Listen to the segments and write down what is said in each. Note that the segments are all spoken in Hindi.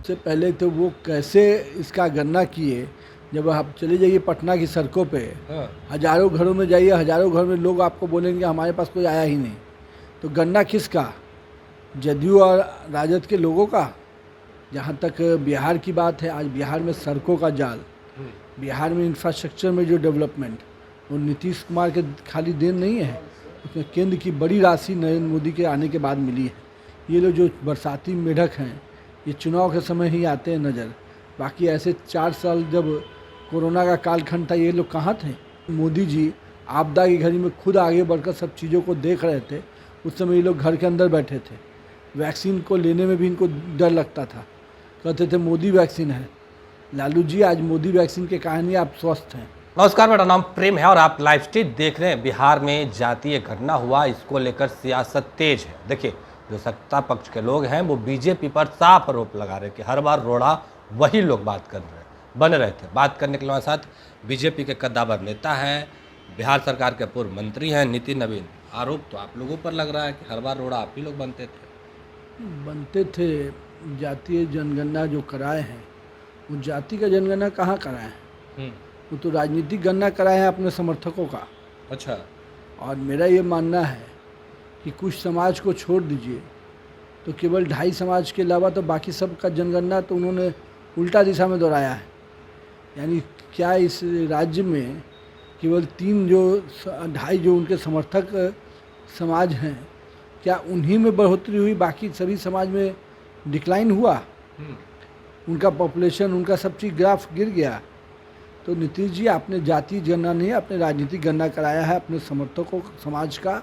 सबसे पहले तो वो कैसे इसका गणना किए। जब आप चले जाइए पटना की सड़कों पे, हजारों घरों में जाइए, हजारों घर में लोग आपको बोलेंगे हमारे पास कोई आया ही नहीं। तो गणना किसका? जदयू और राजद के लोगों का। जहाँ तक बिहार की बात है, आज बिहार में सड़कों का जाल, बिहार में इंफ्रास्ट्रक्चर में जो डेवलपमेंट, वो नीतीश कुमार के खाली देन नहीं है, उसमें केंद्र की बड़ी राशि नरेंद्र मोदी के आने के बाद मिली है। ये लोग जो बरसाती मेढक हैं, ये चुनाव के समय ही आते हैं नज़र। बाकी ऐसे 4 साल जब कोरोना का कालखंड था, ये लोग कहाँ थे? मोदी जी आपदा की घड़ी में खुद आगे बढ़कर सब चीज़ों को देख रहे थे। उस समय ये लोग घर के अंदर बैठे थे। वैक्सीन को लेने में भी इनको डर लगता था, कहते थे मोदी वैक्सीन है। लालू जी, आज मोदी वैक्सीन के कारण ही आप स्वस्थ हैं। नमस्कार, मेरा नाम प्रेम है और आप लाइव स्ट्रीट देख रहे हैं। बिहार में जातीय घटना हुआ, इसको लेकर सियासत तेज है। देखिए, जो सत्ता पक्ष के लोग हैं वो बीजेपी पर साफ आरोप लगा रहे हैं कि हर बार रोड़ा वही लोग बात कर रहे हैं, बन रहे थे। बात करने के लिए साथ बीजेपी के कद्दावर नेता हैं, बिहार सरकार के पूर्व मंत्री हैं नितिन नवीन। आरोप तो आप लोगों पर लग रहा है कि हर बार रोड़ा आप ही लोग बनते थे। जातीय जनगणना जो कराए हैं, वो जाति का जनगणना कहाँ कराए हैं? वो तो राजनीतिक गणना कराए हैं अपने समर्थकों का। अच्छा। और मेरा ये मानना है कि कुछ समाज को छोड़ दीजिए, तो केवल 2.5 समाज के अलावा तो बाकी सब का जनगणना तो उन्होंने उल्टा दिशा में दोहराया है। यानी क्या इस राज्य में केवल 3 जो 2.5 जो उनके समर्थक समाज हैं, क्या उन्हीं में बढ़ोतरी हुई, बाकी सभी समाज में डिक्लाइन हुआ? उनका पॉपुलेशन, उनका सब चीज़ ग्राफ गिर गया। तो नीतीश जी, आपने जाति गणना नहीं, आपने राजनीतिक गणना कराया है अपने समर्थकों समाज का,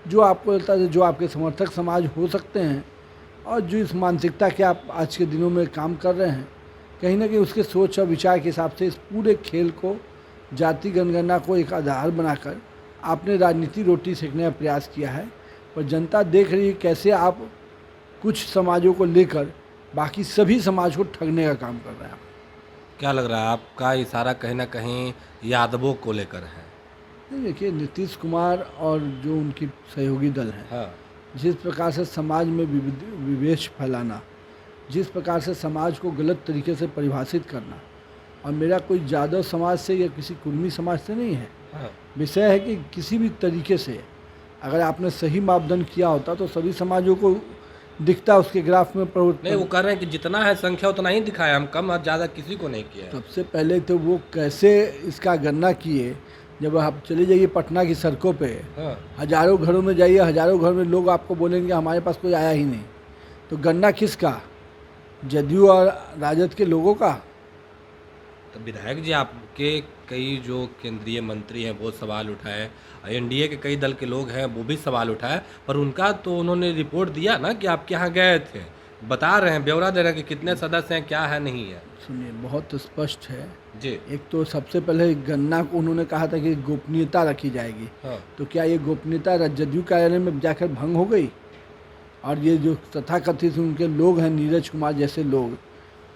जो आपको लगता है जो आपके समर्थक समाज हो सकते हैं, और जो इस मानसिकता के आप आज के दिनों में काम कर रहे हैं, कहीं ना कहीं उसके सोच और विचार के हिसाब से इस पूरे खेल को, जाति जनगणना को एक आधार बनाकर आपने राजनीति रोटी सेकने का प्रयास किया है। पर जनता देख रही है कैसे आप कुछ समाजों को लेकर बाकी सभी समाज को ठगने का काम कर रहे हैं। क्या लग रहा है आपका इशारा कहीं ना कहीं यादवों को लेकर है? नहीं, देखिए, नीतीश कुमार और जो उनकी सहयोगी दल है, जिस प्रकार से समाज में विद्वेष फैलाना, जिस प्रकार से समाज को गलत तरीके से परिभाषित करना, और मेरा कोई यादव समाज से या किसी कुर्मी समाज से नहीं है। विषय है कि किसी भी तरीके से अगर आपने सही मापदंड किया होता तो सभी समाजों को दिखता उसके ग्राफ में। नहीं, वो कर रहे हैं कि जितना है संख्या उतना ही दिखाया, हम कम और ज़्यादा किसी को नहीं किया। सबसे पहले तो वो कैसे इसका गणना किए। जब आप चले जाइए पटना की सड़कों पे, हजारों घरों में जाइए, हजारों घर में लोग आपको बोलेंगे हमारे पास कोई आया ही नहीं। तो गणना किसका? जदयू और राजद के लोगों का। तो विधायक जी, आपके कई जो केंद्रीय मंत्री हैं वो सवाल उठाए, एनडीए के कई दल के लोग हैं वो भी सवाल उठाए, पर उनका तो उन्होंने रिपोर्ट दिया ना कि आपके यहाँ गए थे, बता रहे हैं, ब्यौरा दे रहे हैं कि कितने सदस्य हैं, क्या है, नहीं है। सुनिए, बहुत स्पष्ट है जी। एक तो सबसे पहले गणना को उन्होंने कहा था कि गोपनीयता रखी जाएगी। तो क्या ये गोपनीयता जदयू कार्यालय में जाकर भंग हो गई? और ये जो तथाकथित उनके लोग हैं, नीरज कुमार जैसे लोग,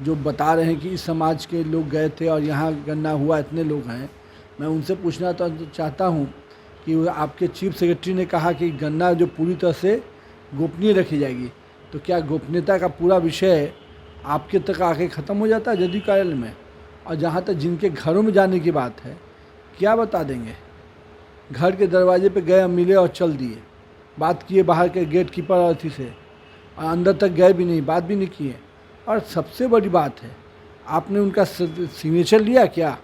जो बता रहे हैं कि इस समाज के लोग गए थे और यहाँ गणना हुआ, इतने लोग हैं, मैं उनसे पूछना तो चाहता हूँ कि आपके चीफ सेक्रेटरी ने कहा कि गणना जो पूरी तरह से गोपनीय रखी जाएगी, तो क्या गोपनीयता का पूरा विषय आपके तक आके ख़त्म हो जाता है जदयू कार्यालय में? और जहाँ तक जिनके घरों में जाने की बात है, क्या बता देंगे? घर के दरवाजे पे गए, मिले और चल दिए, बात किए बाहर के गेट कीपर और अथी से, और अंदर तक गए भी नहीं, बात भी नहीं किए। और सबसे बड़ी बात है, आपने उनका सिग्नेचर लिया क्या?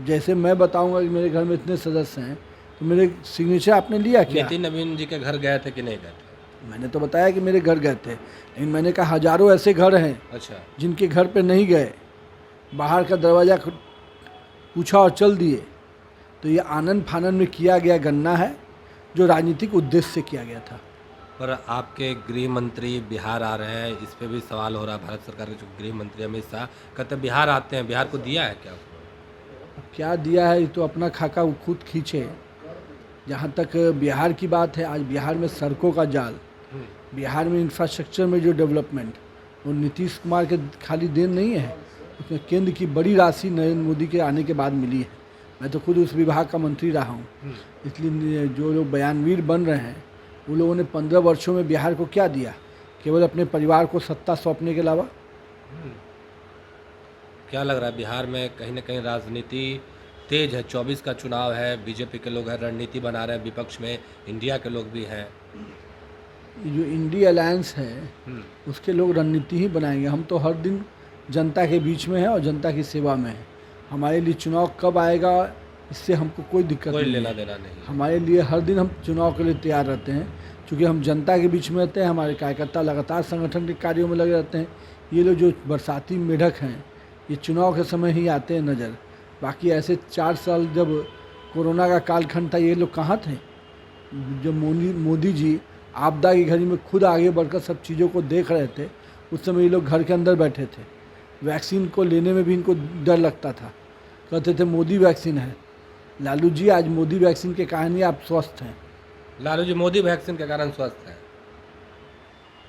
जैसे मैं बताऊंगा कि मेरे घर में इतने सदस्य हैं, तो मेरे सिग्नेचर आपने लिया क्या? नितिन नवीन जी के घर गए थे कि नहीं गए थे? मैंने तो बताया कि मेरे घर गए थे, लेकिन मैंने कहा हजारों ऐसे घर हैं, अच्छा, जिनके घर पे नहीं गए, बाहर का दरवाज़ा पूछा और चल दिए। तो ये आनंद फानंद में किया गया गणना है, जो राजनीतिक उद्देश्य से किया गया था। पर आपके गृह मंत्री बिहार आ रहे हैं, इस पे भी सवाल हो रहा है। भारत सरकार के जो गृह मंत्री अमित शाह कहते बिहार आते हैं, बिहार को दिया है क्या? क्या दिया है, ये तो अपना खाका वो खुद खींचे। जहाँ तक बिहार की बात है, आज बिहार में सड़कों का जाल, बिहार में इंफ्रास्ट्रक्चर में जो डेवलपमेंट, वो नीतीश कुमार के खाली देन नहीं है, उसमें केंद्र की बड़ी राशि नरेंद्र मोदी के आने के बाद मिली है। मैं तो खुद उस विभाग का मंत्री रहा हूँ, इसलिए जो लोग बयानवीर बन रहे हैं, वो लोगों ने 15 वर्षों में बिहार को क्या दिया? केवल अपने परिवार को सत्ता सौंपने के अलावा। क्या लग रहा है बिहार में कहीं ना कहीं राजनीति तेज है? 24 का चुनाव है, बीजेपी के लोग हैं, रणनीति बना रहे हैं, विपक्ष में इंडिया के लोग भी हैं। ये जो इंडिया अलायंस है उसके लोग रणनीति ही बनाएंगे। हम तो हर दिन जनता के बीच में हैं और जनता की सेवा में हैं। हमारे लिए चुनाव कब आएगा इससे हमको कोई दिक्कत कोई नहीं लेना है। देना नहीं है। हमारे लिए हर दिन हम चुनाव के लिए तैयार रहते हैं, क्योंकि हम जनता के बीच में रहते हैं। हमारे कार्यकर्ता लगातार संगठन के कार्यों में लगे रहते हैं। ये लोग जो बरसाती मेढक हैं ये चुनाव के समय ही आते हैं नज़र। बाकी ऐसे 4 साल जब कोरोना का कालखंड था ये लोग कहाँ थे? जब मोदी जी आपदा की घड़ी में खुद आगे बढ़कर सब चीज़ों को देख रहे थे, उस समय ये लोग घर के अंदर बैठे थे। वैक्सीन को लेने में भी इनको डर लगता था, कहते थे मोदी वैक्सीन है। लालू जी आज मोदी वैक्सीन के कारण ही आप स्वस्थ हैं। लालू जी मोदी वैक्सीन के कारण स्वस्थ हैं।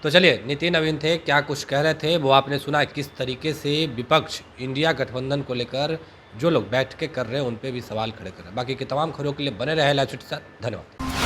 तो चलिए, नितिन नवीन थे, क्या कुछ कह रहे थे वो आपने सुना। किस तरीके से विपक्ष इंडिया गठबंधन को लेकर जो लोग बैठ के कर रहे हैं उन पे भी सवाल खड़े कर रहे हैं। बाकी के तमाम खबरों के लिए बने रहे लाइव स्ट्रीट के साथ। धन्यवाद।